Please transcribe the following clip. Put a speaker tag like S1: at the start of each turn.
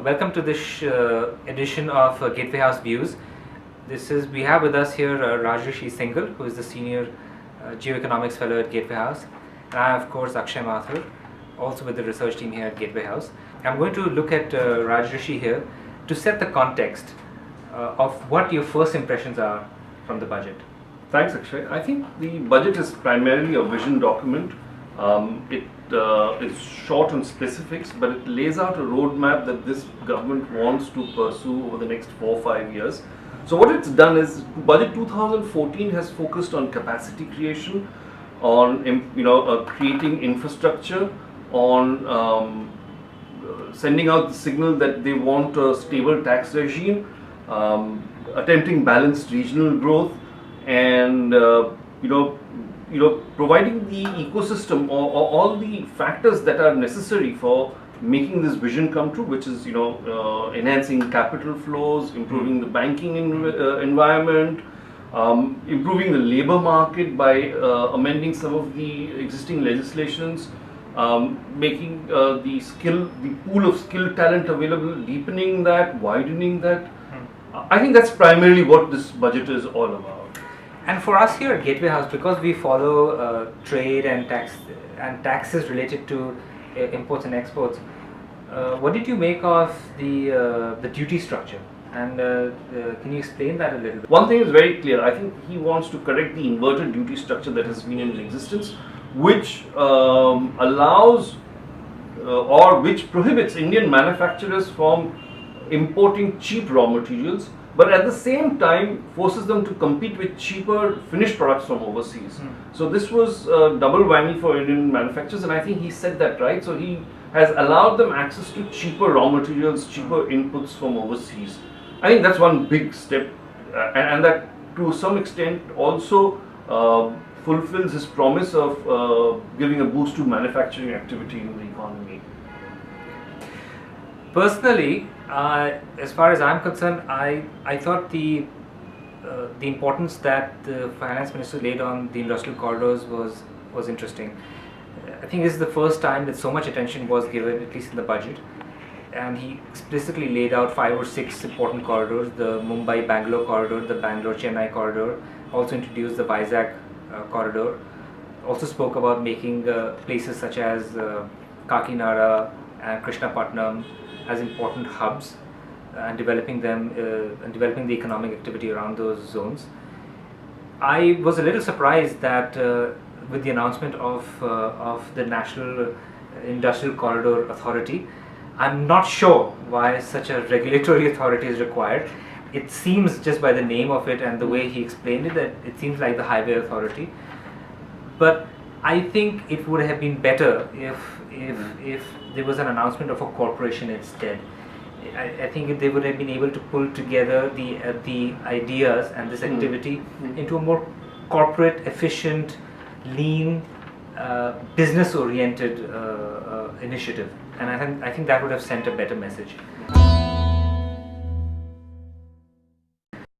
S1: Welcome to this edition of Gateway House Views. We have with us here Rajrishi Singhal, who is the Senior Geoeconomics Fellow at Gateway House. And I am, of course, Akshay Mathur, also with the research team here at Gateway House. I'm going to look at Rajrishi here to set the context of what your first impressions are from the budget.
S2: Thanks, Akshay. I think the budget is primarily a vision document. It is short on specifics, but it lays out a roadmap that this government wants to pursue over the next 4 or 5 years. So what it's done is, budget 2014 has focused on capacity creation, on creating infrastructure, on sending out the signal that they want a stable tax regime, attempting balanced regional growth, and providing the ecosystem or all the factors that are necessary for making this vision come true, which is enhancing capital flows, improving the banking environment, improving the labor market by amending some of the existing legislations, making the pool of skilled talent available, deepening that, widening that. I think that's primarily what this budget is all about.
S1: And for us here at Gateway House, because we follow trade and taxes related to imports and exports, what did you make of the duty structure? And can you explain that a little bit?
S2: One thing is very clear. I think he wants to correct the inverted duty structure that has been in existence, which allows or which prohibits Indian manufacturers from importing cheap raw materials, but at the same time forces them to compete with cheaper finished products from overseas. So this was a double whammy for Indian manufacturers, and I think he said that right. So he has allowed them access to cheaper raw materials, cheaper inputs from overseas. I think that's one big step, and that to some extent also fulfills his promise of giving a boost to manufacturing activity in the economy.
S1: Personally, as far as I'm concerned, I thought the importance that the finance minister laid on the industrial corridors was interesting. I think this is the first time that so much attention was given, at least in the budget, and he explicitly laid out 5 or 6 important corridors: the Mumbai-Bangalore corridor, the Bangalore-Chennai corridor, also introduced the Vizag corridor, also spoke about making places such as Kakinada and Krishnapatnam as important hubs, and developing them and developing the economic activity around those zones. I was a little surprised that with the announcement of the National Industrial Corridor Authority, I'm not sure why such a regulatory authority is required. It seems, just by the name of it and the way he explained it, that it seems like the Highway Authority. But I think it would have been better if there was an announcement of a corporation instead. I think they would have been able to pull together the ideas and this activity into a more corporate, efficient, lean, business-oriented initiative, and I think that would have sent a better message.